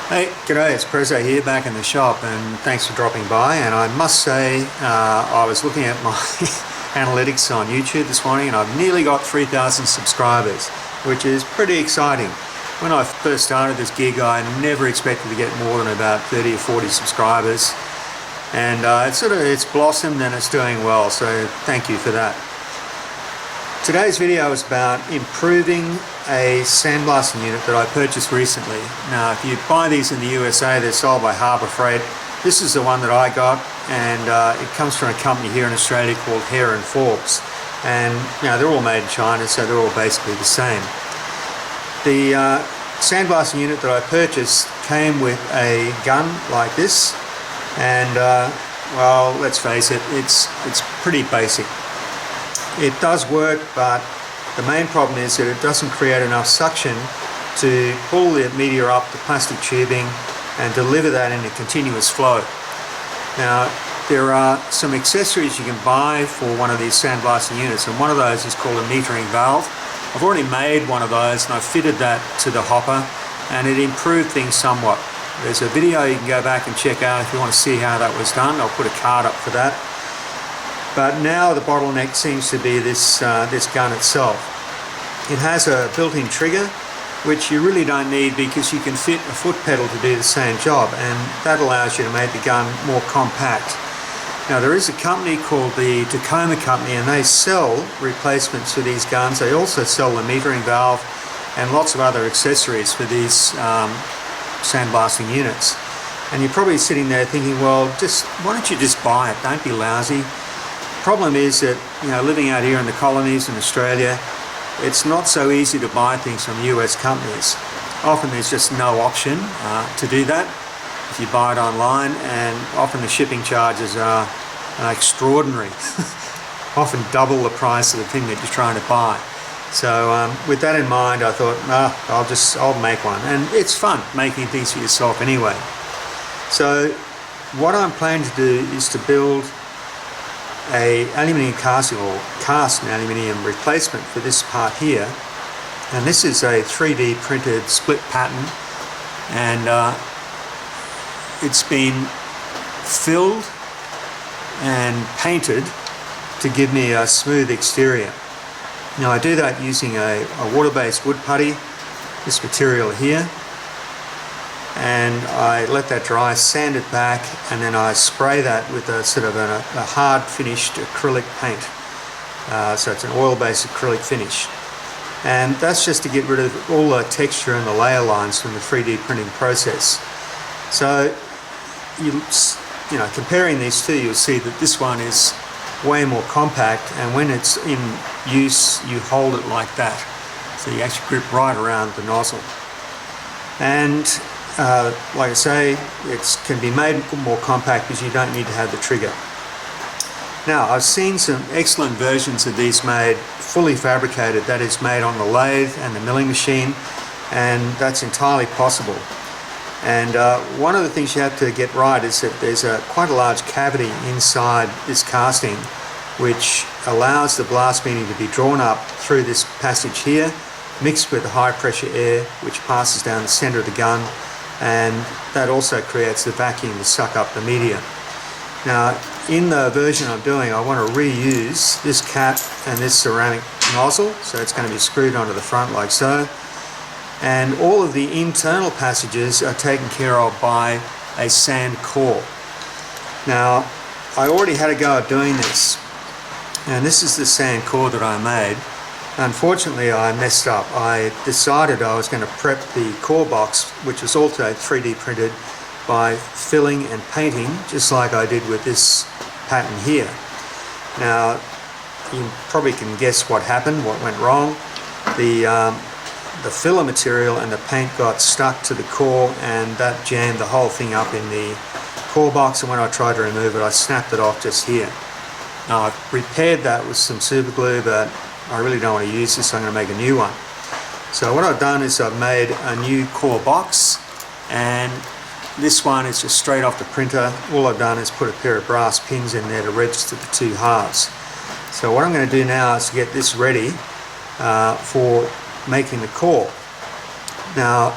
Hey, g'day, it's Preso here back in the shop, and thanks for dropping by. And I must say, I was looking at my analytics on YouTube this morning and I've nearly got 3,000 subscribers, which is pretty exciting. When I first started this gig, I never expected to get more than about 30 or 40 subscribers. And it's blossomed and it's doing well, so thank you for that. Today's video is about improving a sandblasting unit that I purchased recently. Now, if you buy these in the USA, they're sold by Harbor Freight. This is the one that I got, and it comes from a company here in Australia called Hare and Forbes. And they're all made in China, so they're all basically the same. The sandblasting unit that I purchased came with a gun like this, and well, let's face it, it's pretty basic. It does work, but the main problem is that it doesn't create enough suction to pull the media up the plastic tubing and deliver that in a continuous flow. Now, there are some accessories you can buy for one of these sandblasting units, and one of those is called a metering valve. I've already made one of those and I fitted that to the hopper, and it improved things somewhat. There's a video you can go back and check out if you want to see how that was done. I'll put a card up for that. But now the bottleneck seems to be this gun itself. It has a built-in trigger, which you really don't need because you can fit a foot pedal to do the same job, and that allows you to make the gun more compact. Now, there is a company called the Tacoma Company, and they sell replacements for these guns. They also sell the metering valve and lots of other accessories for these sandblasting units. And you're probably sitting there thinking, well, why don't you just buy it? Don't be lousy. Problem is that, living out here in the colonies in Australia, it's not so easy to buy things from US companies. Often there's just no option to do that if you buy it online, and often the shipping charges are extraordinary. Often double the price of the thing that you're trying to buy. So with that in mind, I thought, I'll make one. And it's fun making things for yourself anyway. So what I'm planning to do is to build a aluminium casting, or cast an aluminium replacement for this part here. And this is a 3D printed split pattern, and it's been filled and painted to give me a smooth exterior. Now, I do that using a water-based wood putty, this material here, and I let that dry, sand it back, and then I spray that with a sort of a hard finished acrylic paint. So it's an oil-based acrylic finish. And that's just to get rid of all the texture and the layer lines from the 3D printing process. So, comparing these two, you'll see that this one is way more compact, and when it's in use, you hold it like that. So you actually grip right around the nozzle. And like I say, it can be made more compact because you don't need to have the trigger. Now, I've seen some excellent versions of these made fully fabricated, that is made on the lathe and the milling machine, and that's entirely possible. And one of the things you have to get right is that there's quite a large cavity inside this casting, which allows the blast medium to be drawn up through this passage here, mixed with the high pressure air which passes down the center of the gun, and that also creates the vacuum to suck up the media. Now, in the version I'm doing, I want to reuse this cap and this ceramic nozzle, so it's going to be screwed onto the front like so, and all of the internal passages are taken care of by a sand core. Now, I already had a go at doing this, and this is the sand core that I made. Unfortunately, I messed up. I decided I was going to prep the core box, which was also 3D printed, by filling and painting, just like I did with this pattern here. Now, you probably can guess what happened, what went wrong. The filler material and the paint got stuck to the core, and that jammed the whole thing up in the core box, and when I tried to remove it, I snapped it off just here. Now, I've repaired that with some super glue, but I really don't want to use this, so I'm going to make a new one. So what I've done is I've made a new core box, and this one is just straight off the printer. All I've done is put a pair of brass pins in there to register the two halves. So what I'm going to do now is to get this ready for making the core. Now,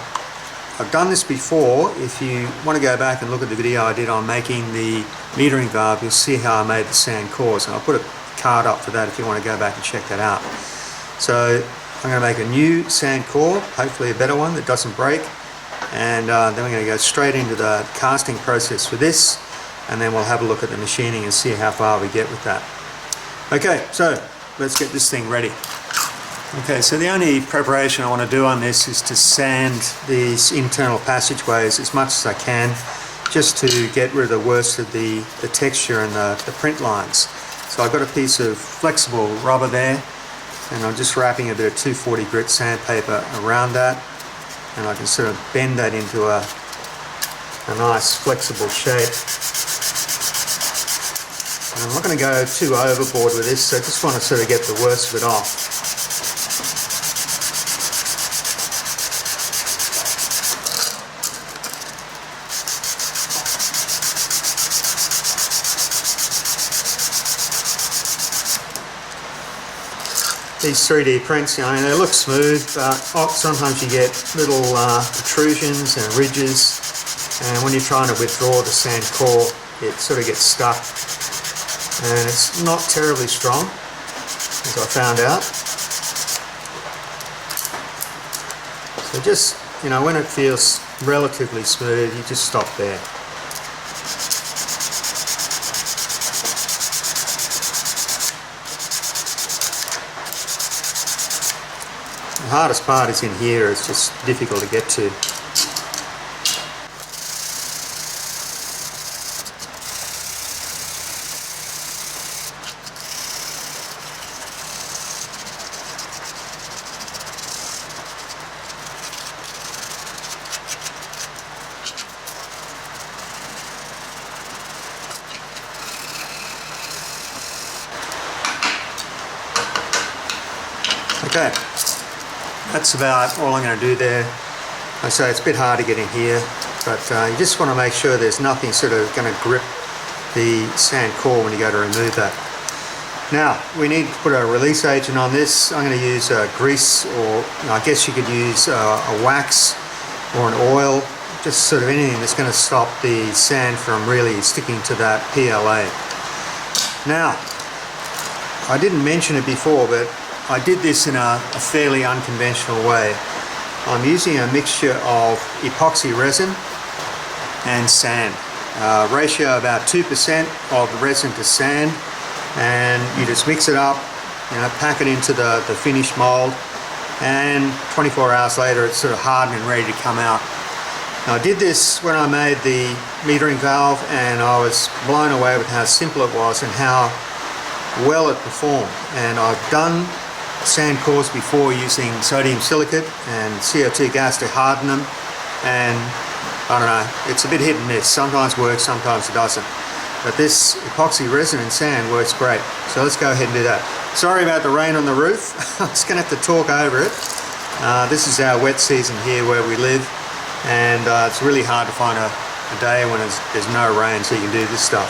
I've done this before. If you want to go back and look at the video I did on making the metering valve, you'll see how I made the sand cores, and I'll put a card up for that if you want to go back and check that out. So I'm going to make a new sand core, hopefully a better one that doesn't break, and then we're going to go straight into the casting process for this, and then we'll have a look at the machining and see how far we get with that. Okay, so let's get this thing ready. Okay, so the only preparation I want to do on this is to sand these internal passageways as much as I can, just to get rid of the worst of the texture and the print lines. So I've got a piece of flexible rubber there, and I'm just wrapping a bit of 240 grit sandpaper around that, and I can sort of bend that into a nice flexible shape. And I'm not going to go too overboard with this, so I just want to sort of get the worst of it off. These 3D prints, you know, they look smooth, but sometimes you get little protrusions and ridges, and when you're trying to withdraw the sand core, it sort of gets stuck, and it's not terribly strong, as I found out. So just, you know, when it feels relatively smooth, you just stop there. The hardest part is in here, it's just difficult to get to. Okay. That's about all I'm going to do there. I say it's a bit hard to get in here, but you just want to make sure there's nothing sort of going to grip the sand core when you go to remove that. Now, we need to put a release agent on this. I'm going to use grease, or I guess you could use a wax or an oil, just sort of anything that's going to stop the sand from really sticking to that PLA. Now, I didn't mention it before, but I did this in a fairly unconventional way. I'm using a mixture of epoxy resin and sand. Ratio about 2% of the resin to sand, and you just mix it up, you know, pack it into the finished mold, and 24 hours later it's sort of hardened and ready to come out. Now, I did this when I made the metering valve, and I was blown away with how simple it was and how well it performed. And I've done sand cores before using sodium silicate and CO2 gas to harden them, and I don't know, it's a bit hit and miss. Sometimes works, sometimes it doesn't. But this epoxy resin and sand works great. So let's go ahead and do that. Sorry about the rain on the roof. I was going to have to talk over it. This is our wet season here where we live, and it's really hard to find a day when there's no rain so you can do this stuff.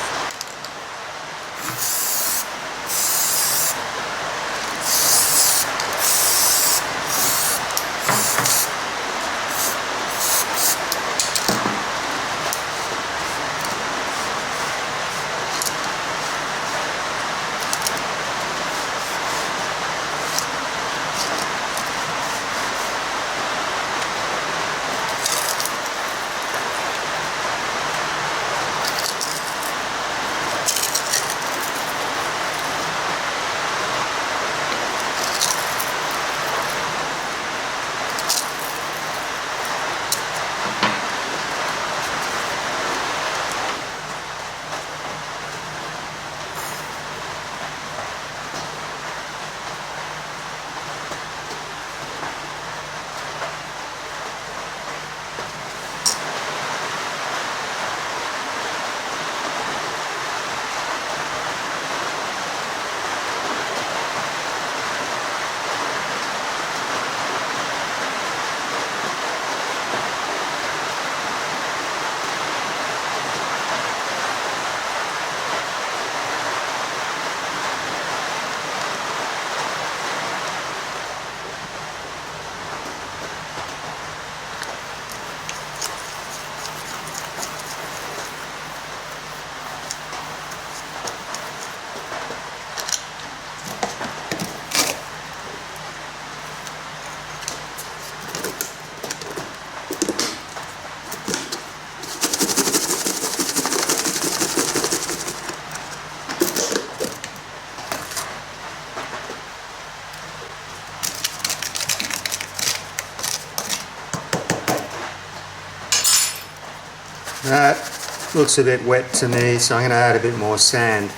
That looks a bit wet to me, so I'm going to add a bit more sand.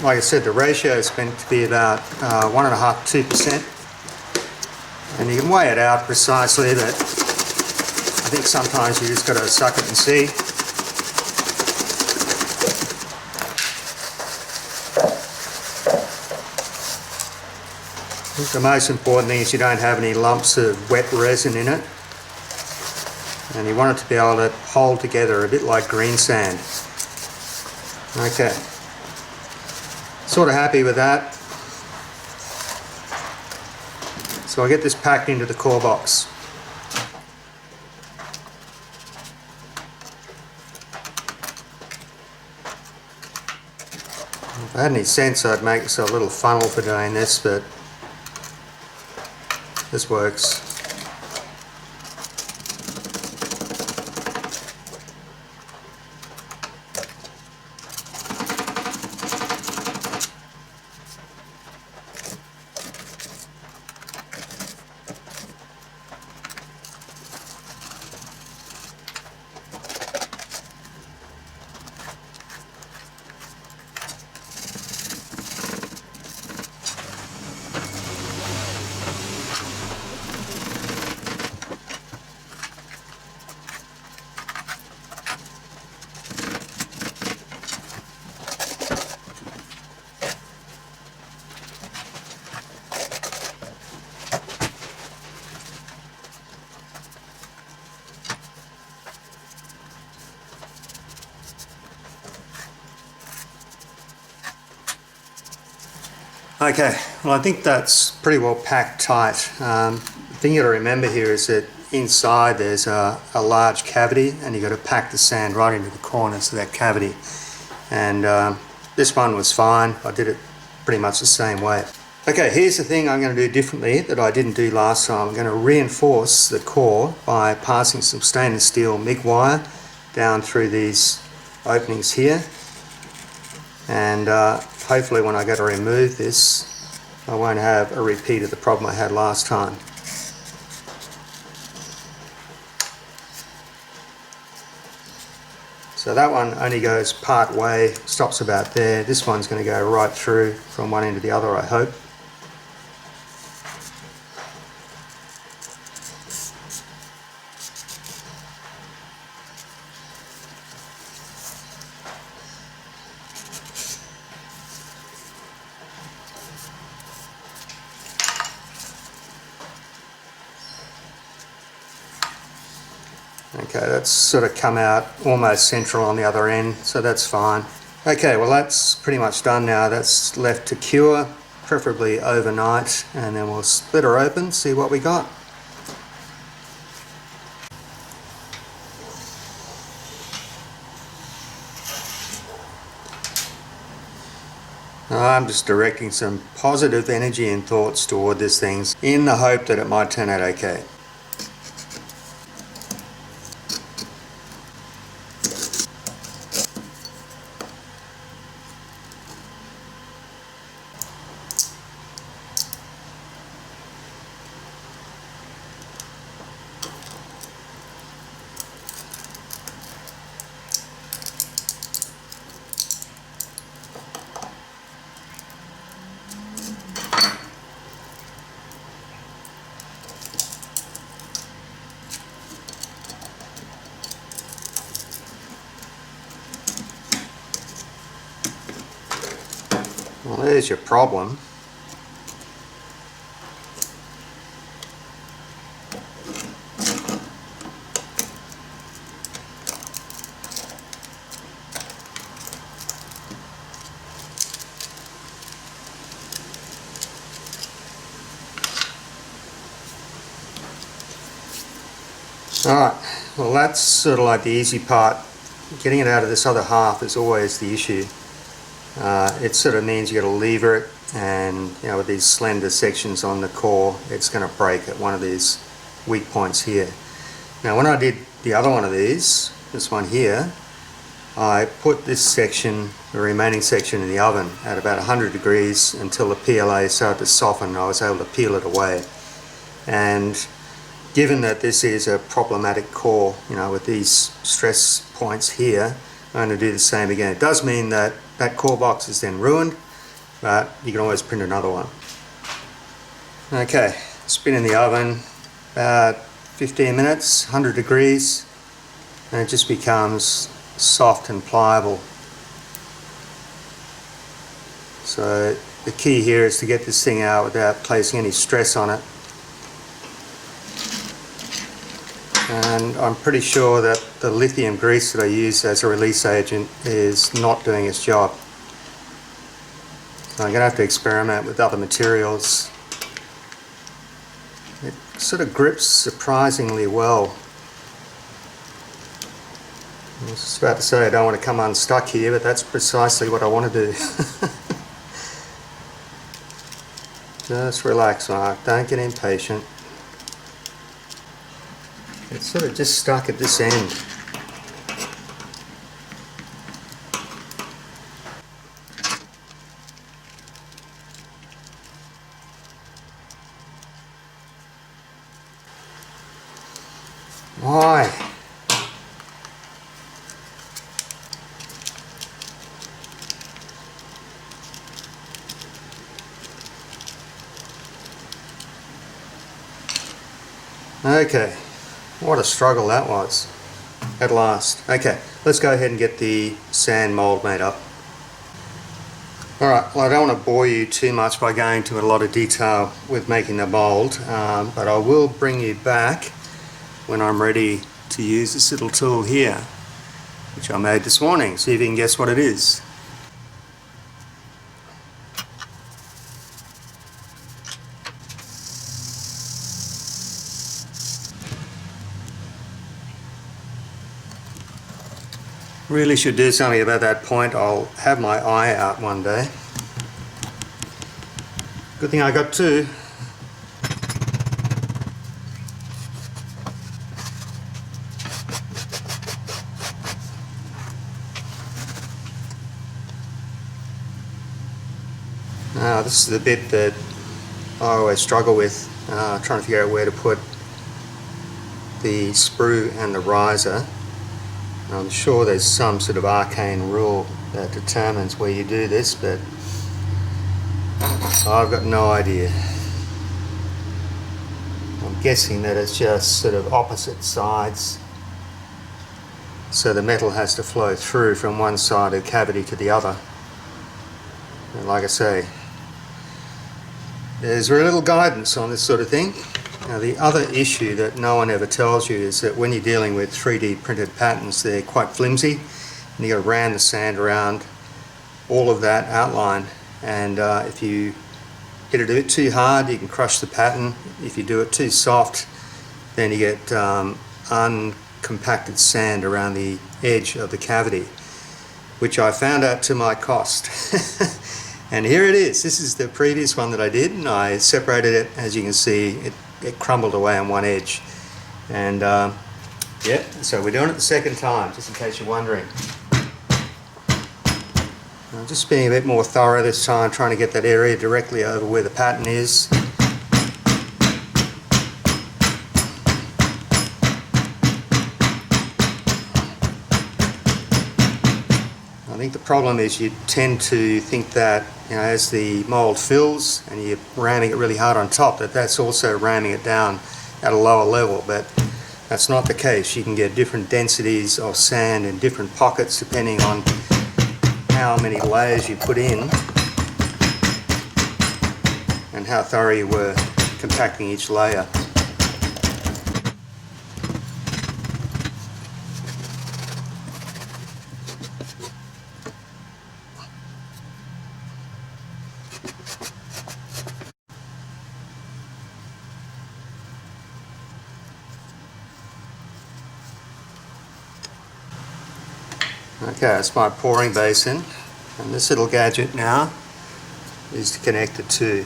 Like I said, the ratio is meant to be about 1.5–2%, and you can weigh it out precisely, but I think sometimes you just got to suck it and see. I think the most important thing is you don't have any lumps of wet resin in it, and you want it to be able to hold together a bit like green sand. Okay, sort of happy with that. So I'll get this packed into the core box. If I had any sense, I'd make this a little funnel for doing this, but this works. Okay, well I think that's pretty well packed tight. The thing you got to remember here is that inside there's a large cavity, and you got to pack the sand right into the corners of that cavity. And this one was fine. I did it pretty much the same way. Okay, here's the thing I'm going to do differently that I didn't do last time. I'm going to reinforce the core by passing some stainless steel MIG wire down through these openings here. And hopefully when I go to remove this, I won't have a repeat of the problem I had last time. So that one only goes part way, stops about there. This one's going to go right through from one end to the other, I hope. Okay, that's sort of come out almost central on the other end, so that's fine. Okay, well that's pretty much done now. That's left to cure, preferably overnight, and then we'll split her open, see what we got. I'm just directing some positive energy and thoughts toward this thing in the hope that it might turn out okay. Well, there's your problem. Alright, well that's sort of like the easy part. Getting it out of this other half is always the issue. It sort of means you got to lever it, and you know, with these slender sections on the core, it's going to break at one of these weak points here. Now when I did the other one of these, this one here, I put this section, the remaining section, in the oven at about 100 degrees until the PLA started to soften and I was able to peel it away. And given that this is a problematic core, you know, with these stress points here, I'm going to do the same again. It does mean that that core box is then ruined, but you can always print another one. Okay, spin in the oven about 15 minutes, 100 degrees, and it just becomes soft and pliable. So the key here is to get this thing out without placing any stress on it. And I'm pretty sure that the lithium grease that I use as a release agent is not doing its job. So I'm going to have to experiment with other materials. It sort of grips surprisingly well. I was just about to say I don't want to come unstuck here, but that's precisely what I want to do. Just relax, Mark. Don't get impatient. It's sort of just stuck at this end. Why? Okay. What a struggle that was, at last. Okay, let's go ahead and get the sand mould made up. Alright, well I don't want to bore you too much by going into a lot of detail with making the mould, but I will bring you back when I'm ready to use this little tool here, which I made this morning. See if you can guess what it is. Really should do something about that point. I'll have my eye out one day. Good thing I got two. Now this is the bit that I always struggle with, trying to figure out where to put the sprue and the riser. I'm sure there's some sort of arcane rule that determines where you do this, but I've got no idea. I'm guessing that it's just sort of opposite sides, so the metal has to flow through from one side of the cavity to the other. And like I say, there's very little guidance on this sort of thing. Now the other issue that no one ever tells you is that when you're dealing with 3D printed patterns, they're quite flimsy, and you've got to ram the sand around all of that outline, and if you hit it a bit too hard you can crush the pattern. If you do it too soft then you get uncompacted sand around the edge of the cavity, which I found out to my cost. And here it is. This is the previous one that I did, and I separated it. As you can see, it crumbled away on one edge, and yeah, so we're doing it the second time, just in case you're wondering. I'm just being a bit more thorough this time, trying to get that area directly over where the pattern is. I think the problem is you tend to think that, you know, as the mould fills and you're ramming it really hard on top, that's also ramming it down at a lower level, but that's not the case. You can get different densities of sand in different pockets depending on how many layers you put in and how thorough you were compacting each layer. Okay, that's my pouring basin, and this little gadget now is to connect it to.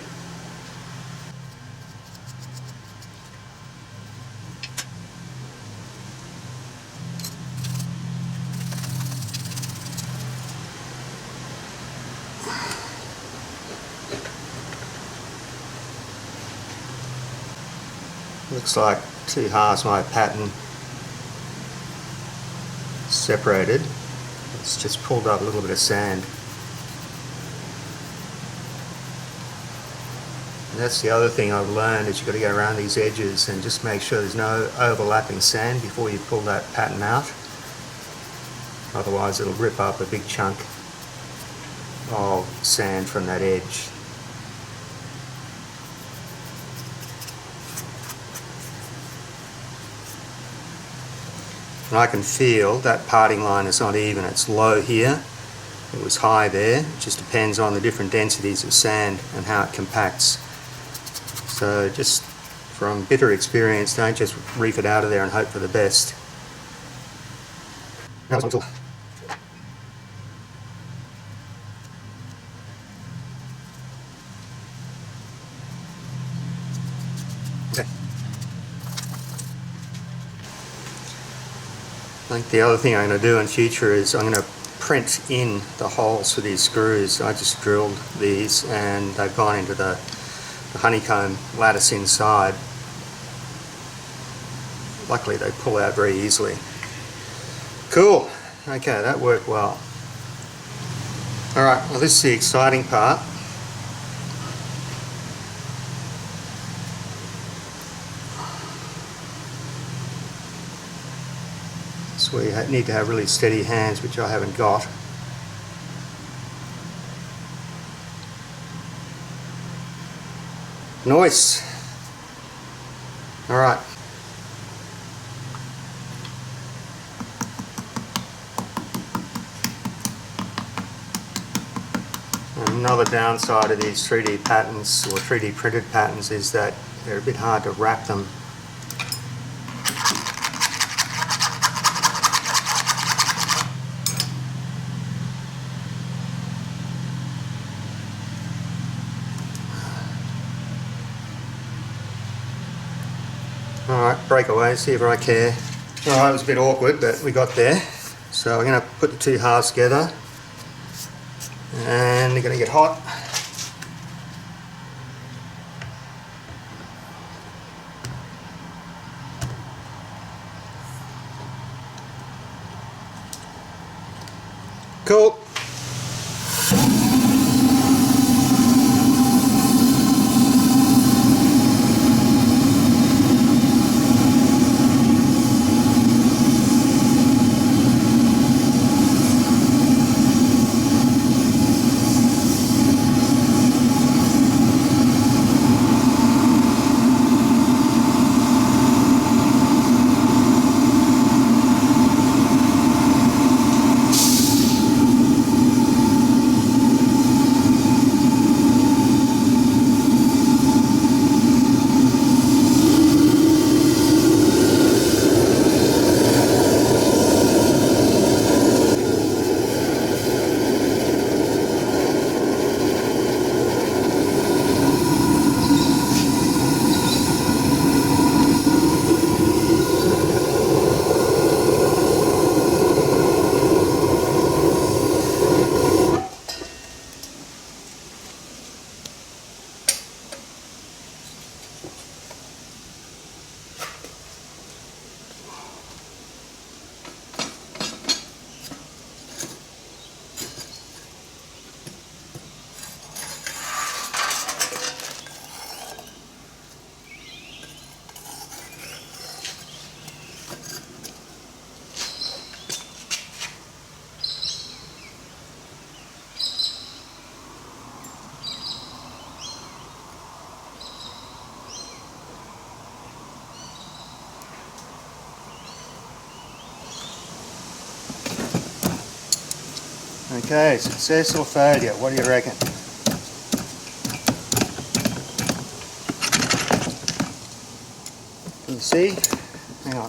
Looks like two halves of my pattern separated. It's just pulled up a little bit of sand. And that's the other thing I've learned, is you've got to go around these edges and just make sure there's no overlapping sand before you pull that pattern out. Otherwise it'll rip up a big chunk of sand from that edge. And I can feel that parting line is not even. It's low here. It was high there. It just depends on the different densities of sand and how it compacts. So just from bitter experience, don't just reef it out of there and hope for the best. Okay. I think the other thing I'm going to do in future is I'm going to print in the holes for these screws. I just drilled these and they've gone into the honeycomb lattice inside. Luckily they pull out very easily. Cool. Okay, that worked well. Alright, well this is the exciting part. Where you need to have really steady hands, which I haven't got. Nice. All right. Another downside of these 3D patterns or 3D printed patterns is that they're a bit hard to wrap them. Alright, break away, see if I care. Alright, it was a bit awkward, but we got there. So I'm going to put the two halves together and they're going to get hot. Cool. Okay, success or failure, what do you reckon? Can you see? Hang on.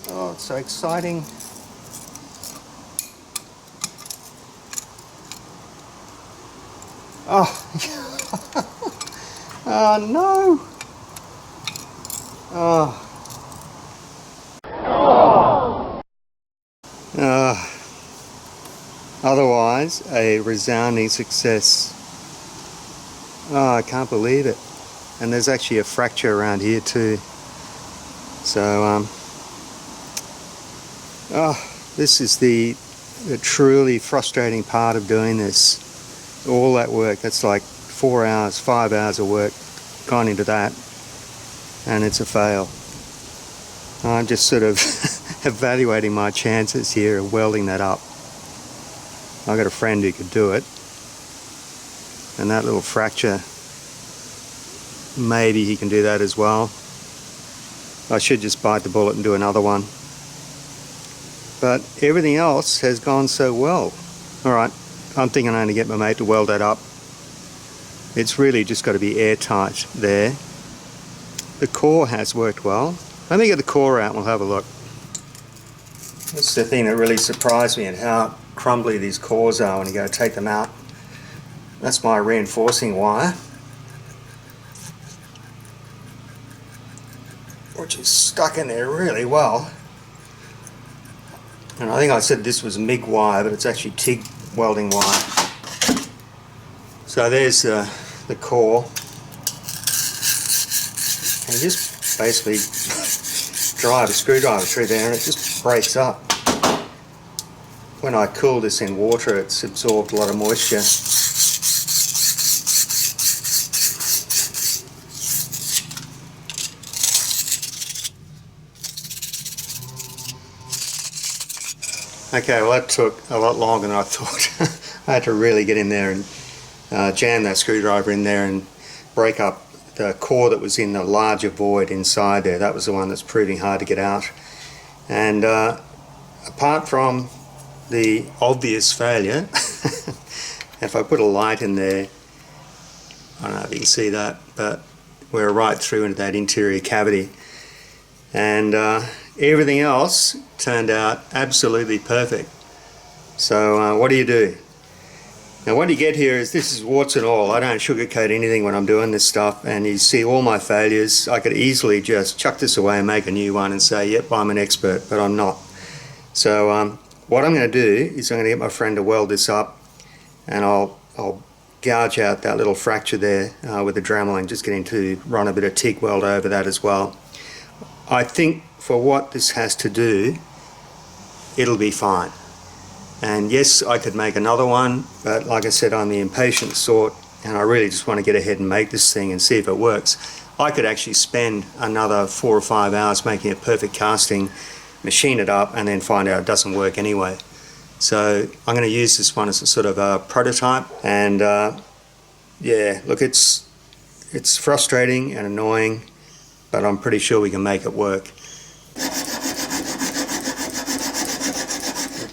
Oh, it's so exciting. Oh, oh no. Oh. Otherwise, a resounding success. Oh, I can't believe it. And there's actually a fracture around here too. So, this is the truly frustrating part of doing this. All that work, that's like 4 hours, 5 hours of work gone into that, and it's a fail. I'm just sort of evaluating my chances here of welding that up. I've got a friend who could do it, and that little fracture, maybe he can do that as well. I should just bite the bullet and do another one. But everything else has gone so well. Alright, I'm thinking I'm going to get my mate to weld that up. It's really just got to be airtight there. The core has worked well. Let me get the core out and we'll have a look. That's the thing that really surprised me, at how crumbly these cores are when you go to take them out. That's my reinforcing wire, which is stuck in there really well. And I think I said this was MIG wire, but it's actually TIG welding wire. So there's the core. And you just basically drive a screwdriver through there and it just breaks up. When I cool this in water, it's absorbed a lot of moisture. Okay, well that took a lot longer than I thought. I had to really get in there and jam that screwdriver in there and break up the core that was in the larger void inside there. That was the one that's proving hard to get out. And apart from the obvious failure, if I put a light in there, I don't know if you can see that, but we're right through into that interior cavity. And everything else turned out absolutely perfect. So what do? Now what you get here is, this is warts and all. I don't sugarcoat anything when I'm doing this stuff, and you see all my failures. I could easily just chuck this away and make a new one and say, yep, I'm an expert, but I'm not. So what I'm going to do is I'm going to get my friend to weld this up, and I'll gouge out that little fracture there with the Dremel, and just getting to run a bit of TIG weld over that as well. I think for what this has to do, it'll be fine. And yes, I could make another one, but like I said, I'm the impatient sort, and I really just want to get ahead and make this thing and see if it works. I could actually spend another 4 or 5 hours making a perfect casting, machine it up, and then find out it doesn't work anyway. So I'm going to use this one as a sort of a prototype, and yeah, look, it's frustrating and annoying, but I'm pretty sure we can make it work.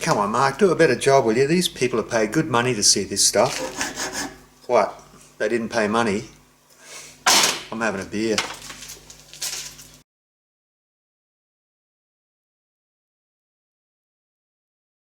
Come on, Mark, do a better job, will you? These people have paid good money to see this stuff. What? They didn't pay money? I'm having a beer.